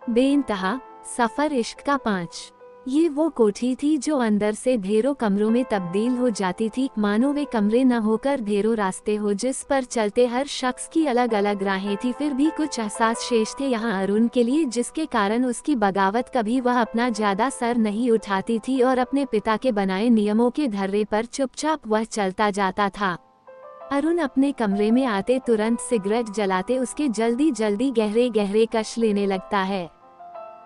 बेइंतहा सफर इश्क का 5। ये वो कोठी थी जो अंदर से ढेरों कमरों में तब्दील हो जाती थी, मानो वे कमरे न होकर ढेरों रास्ते हो जिस पर चलते हर शख्स की अलग अलग राहें थी। फिर भी कुछ एहसास शेष थे यहाँ अरुण के लिए, जिसके कारण उसकी बगावत कभी वह अपना ज्यादा सर नहीं उठाती थी और अपने पिता के बनाए नियमों के धर्रे पर चुपचाप वह चलता जाता था। अरुण अपने कमरे में आते तुरंत सिगरेट जलाते उसके जल्दी जल्दी गहरे गहरे कश लेने लगता है।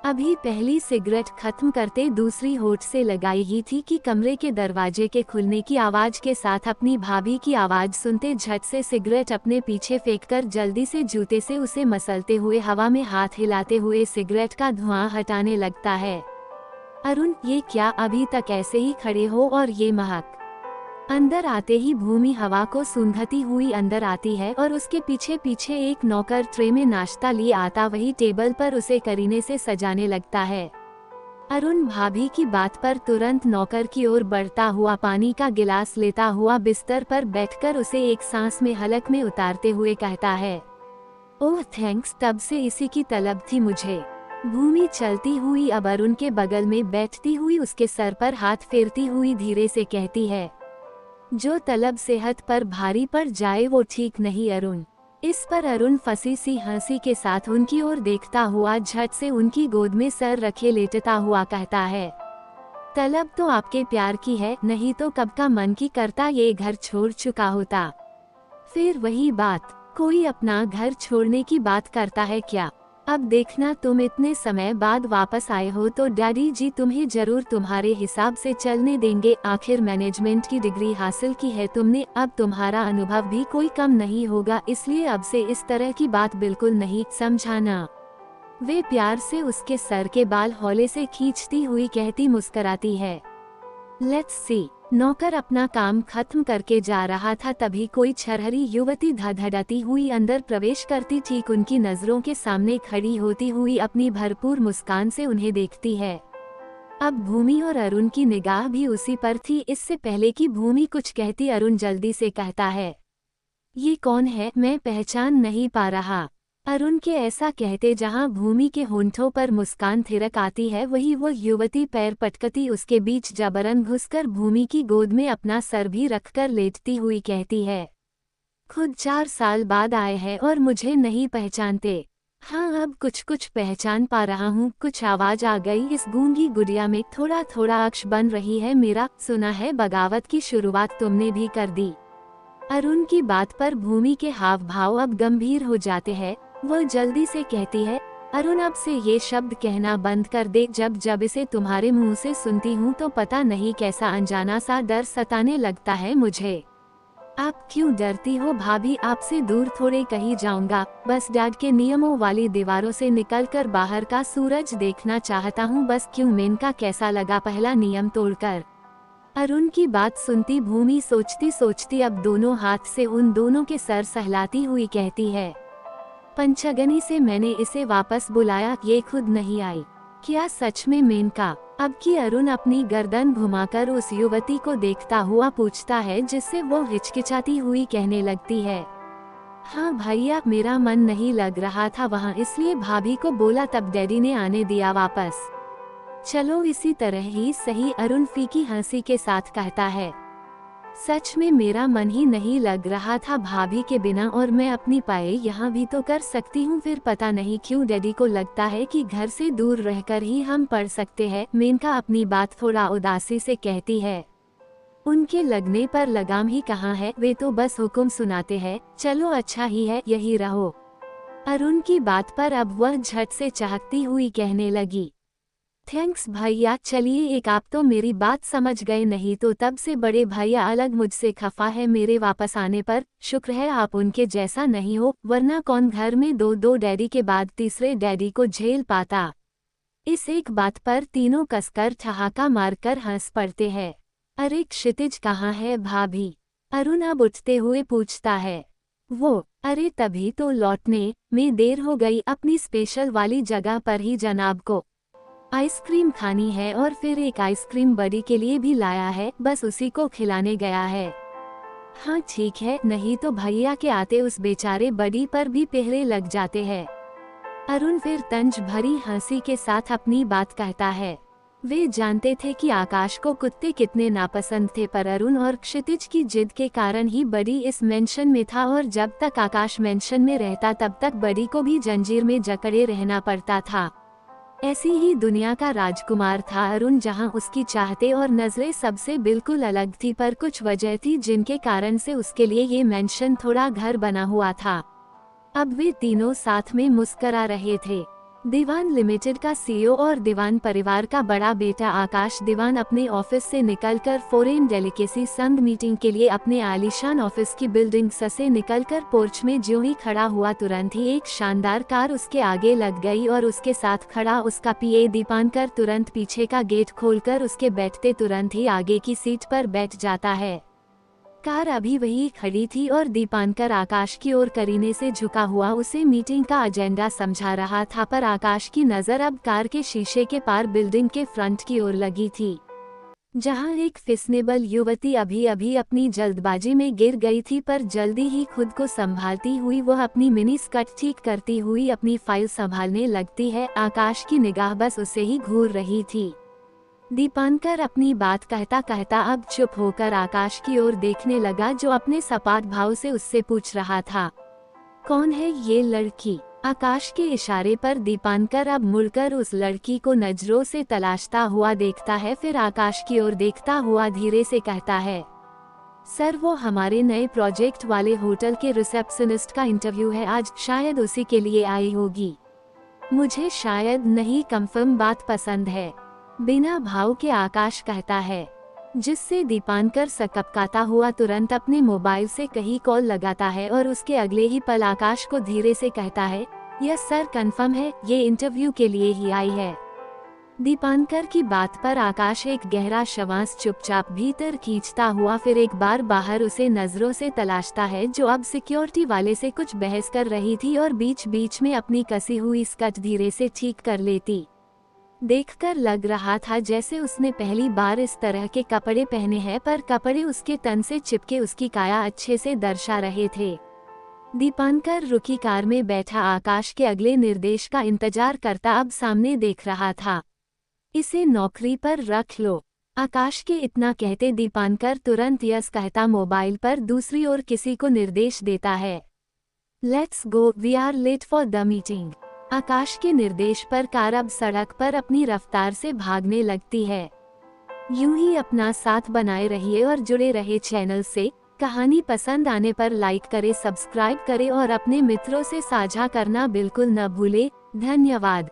अभी पहली सिगरेट खत्म करते दूसरी होठ से लगाई ही थी कि कमरे के दरवाजे के खुलने की आवाज के साथ अपनी भाभी की आवाज सुनते झट से सिगरेट अपने पीछे फेंककर जल्दी से जूते से उसे मसलते हुए हवा में हाथ हिलाते हुए सिगरेट का धुआं हटाने लगता है। अरुण, ये क्या, अभी तक ऐसे ही खड़े हो? और ये महक? अंदर आते ही भूमि हवा को सूंघती हुई अंदर आती है और उसके पीछे पीछे एक नौकर ट्रे में नाश्ता लिए आता वही टेबल पर उसे करीने से सजाने लगता है। अरुण भाभी की बात पर तुरंत नौकर की ओर बढ़ता हुआ पानी का गिलास लेता हुआ बिस्तर पर बैठकर उसे एक सांस में हलक में उतारते हुए कहता है, ओह थैंक्स, तब से इसी की तलब थी मुझे। भूमि चलती हुई अब अरुण के बगल में बैठती हुई उसके सर पर हाथ फेरती हुई धीरे से कहती है, जो तलब सेहत पर भारी पड़ जाए वो ठीक नहीं अरुण। इस पर अरुण फंसी सी हंसी के साथ उनकी ओर देखता हुआ झट से उनकी गोद में सर रखे लेटता हुआ कहता है, तलब तो आपके प्यार की है, नहीं तो कब का मन की करता ये घर छोड़ चुका होता। फिर वही बात, कोई अपना घर छोड़ने की बात करता है क्या? अब देखना, तुम इतने समय बाद वापस आए हो तो डैडी जी तुम्हें जरूर तुम्हारे हिसाब से चलने देंगे। आखिर मैनेजमेंट की डिग्री हासिल की है तुमने, अब तुम्हारा अनुभव भी कोई कम नहीं होगा, इसलिए अब से इस तरह की बात बिल्कुल नहीं, समझाना। वे प्यार से उसके सर के बाल हौले से खींचती हुई कहती मुस्कुराती है। Let's see. नौकर अपना काम खत्म करके जा रहा था तभी कोई छरहरी युवती धड़धड़ाती हुई अंदर प्रवेश करती ठीक उनकी नजरों के सामने खड़ी होती हुई अपनी भरपूर मुस्कान से उन्हें देखती है। अब भूमि और अरुण की निगाह भी उसी पर थी। इससे पहले कि भूमि कुछ कहती अरुण जल्दी से कहता है, ये कौन है, मैं पहचान नहीं पा रहा। अरुण के ऐसा कहते जहां भूमि के होंठों पर मुस्कान थिरक आती है वही वो युवती पैर पटकती उसके बीच जबरन घुसकर भूमि की गोद में अपना सर भी रखकर लेटती हुई कहती है, खुद 4 साल बाद आए हैं और मुझे नहीं पहचानते? हाँ, अब कुछ कुछ पहचान पा रहा हूँ। कुछ आवाज आ गई इस गूंगी गुड़िया में, थोड़ा थोड़ा अक्ष बन रही है मेरा। सुना है बगावत की शुरुआत तुमने भी कर दी। अरुण की बात पर भूमि के हाव भाव अब गंभीर हो जाते हैं। वो जल्दी से कहती है, अरुण अब से ये शब्द कहना बंद कर दे। जब जब इसे तुम्हारे मुंह से सुनती हूँ तो पता नहीं कैसा अनजाना सा डर सताने लगता है मुझे। आप क्यों डरती हो भाभी? आपसे दूर थोड़े कहीं जाऊंगा, बस डैड के नियमों वाली दीवारों से निकलकर बाहर का सूरज देखना चाहता हूँ बस। क्यों मेनका, कैसा लगा पहला नियम तोड़कर? अरुण की बात सुनती भूमि सोचती सोचती अब दोनों हाथ से उन दोनों के सर सहलाती हुई कहती है, पंचगनी से मैंने इसे वापस बुलाया, ये खुद नहीं आई। क्या सच में मेनका? अब की अरुण अपनी गर्दन घुमाकर उस युवती को देखता हुआ पूछता है, जिससे वो हिचकिचाती हुई कहने लगती है, हाँ भैया, मेरा मन नहीं लग रहा था वहाँ, इसलिए भाभी को बोला तब डैडी ने आने दिया वापस। चलो इसी तरह ही सही। अरुण फीकी हंसी के साथ कहता है, सच में मेरा मन ही नहीं लग रहा था भाभी के बिना, और मैं अपनी पाए यहाँ भी तो कर सकती हूँ। फिर पता नहीं क्यों डैडी को लगता है कि घर से दूर रहकर ही हम पढ़ सकते हैं। मेनका अपनी बात थोड़ा उदासी से कहती है, उनके लगने पर लगाम ही कहाँ है, वे तो बस हुक्म सुनाते हैं। चलो अच्छा ही है, यही रहो। अरुण की बात पर अब वह झट से चहकती हुई कहने लगी, थैंक्स भैया, चलिए एक आप तो मेरी बात समझ गए, नहीं तो तब से बड़े भैया अलग मुझसे खफा है मेरे वापस आने पर। शुक्र है आप उनके जैसा नहीं हो, वरना कौन घर में दो डैडी के बाद तीसरे डैडी को झेल पाता। इस एक बात पर तीनों कसकर ठहाका मारकर हंस पड़ते हैं। अरे क्षितिज कहाँ है भाभी? अरुण अब उठते हुए पूछता है। वो, अरे तभी तो लौटने में देर हो गई, अपनी स्पेशल वाली जगह पर ही जनाब को। आइसक्रीम खानी है और फिर एक आइसक्रीम बडी के लिए भी लाया है, बस उसी को खिलाने गया है। हाँ ठीक है, नहीं तो भैया के आते उस बेचारे बडी पर भी पहरे लग जाते हैं। अरुण फिर तंज भरी हंसी के साथ अपनी बात कहता है। वे जानते थे कि आकाश को कुत्ते कितने नापसंद थे, पर अरुण और क्षितिज की जिद के कारण ही बडी इस मेंशन में था, और जब तक आकाश मेंशन में रहता तब तक बडी को भी जंजीर में जकड़े रहना पड़ता था। ऐसी ही दुनिया का राजकुमार था अरुण, जहां उसकी चाहते और नजरें सबसे बिल्कुल अलग थी, पर कुछ वजह थी जिनके कारण से उसके लिए ये मेंशन थोड़ा घर बना हुआ था। अब वे तीनों साथ में मुस्करा रहे थे। दीवान लिमिटेड का सीईओ और दीवान परिवार का बड़ा बेटा आकाश दीवान अपने ऑफिस से निकलकर फॉरेन डेलीकेसी संघ मीटिंग के लिए अपने आलीशान ऑफिस की बिल्डिंग से निकलकर पोर्च में ज्यों ही खड़ा हुआ, तुरंत ही एक शानदार कार उसके आगे लग गई और उसके साथ खड़ा उसका पीए दीपांकर तुरंत पीछे का गेट खोलकर उसके बैठते तुरंत ही आगे की सीट पर बैठ जाता है। कार अभी वही खड़ी थी और दीपांकर आकाश की ओर करीने से झुका हुआ उसे मीटिंग का एजेंडा समझा रहा था, पर आकाश की नजर अब कार के शीशे के पार बिल्डिंग के फ्रंट की ओर लगी थी, जहां एक फिशनेबल युवती अभी अभी अपनी जल्दबाजी में गिर गई थी, पर जल्दी ही खुद को संभालती हुई वह अपनी मिनी स्कर्ट ठीक करती हुई अपनी फाइल संभालने लगती है। आकाश की निगाह बस उसे ही घूर रही थी। दीपांकर अपनी बात कहता कहता अब चुप होकर आकाश की ओर देखने लगा, जो अपने सपाट भाव से उससे पूछ रहा था, कौन है ये लड़की? आकाश के इशारे पर दीपांकर अब मुड़कर उस लड़की को नजरों से तलाशता हुआ देखता है, फिर आकाश की ओर देखता हुआ धीरे से कहता है, सर वो हमारे नए प्रोजेक्ट वाले होटल के रिसेप्शनिस्ट का इंटरव्यू है आज, शायद उसी के लिए आई होगी। मुझे शायद नहीं कंफर्म बात पसंद है, बिना भाव के आकाश कहता है, जिससे दीपांकर सकपकाता हुआ तुरंत अपने मोबाइल से कहीं कॉल लगाता है और उसके अगले ही पल आकाश को धीरे से कहता है, यस सर कंफर्म है, ये इंटरव्यू के लिए ही आई है। दीपांकर की बात पर आकाश एक गहरा श्वास चुपचाप भीतर खींचता हुआ फिर एक बार बाहर उसे नजरों से तलाशता है, जो अब सिक्योरिटी वाले से कुछ बहस कर रही थी और बीच बीच में अपनी कसी हुई स्कर्ट धीरे से ठीक कर लेती। देखकर लग रहा था जैसे उसने पहली बार इस तरह के कपड़े पहने हैं, पर कपड़े उसके तन से चिपके उसकी काया अच्छे से दर्शा रहे थे। दीपांकर रुकी कार में बैठा आकाश के अगले निर्देश का इंतजार करता अब सामने देख रहा था। इसे नौकरी पर रख लो। आकाश के इतना कहते दीपांकर तुरंत यस कहता मोबाइल पर दूसरी ओर किसी को निर्देश देता है, let's go, we are late for the meeting. Akash के निर्देश पर कार अब सड़क पर अपनी रफ्तार से भागने लगती है। यूं ही अपना साथ बनाए रहिए और जुड़े रहे चैनल से। कहानी पसंद आने पर लाइक करे, सब्सक्राइब करे और अपने मित्रों से साझा करना बिल्कुल न भूले। धन्यवाद।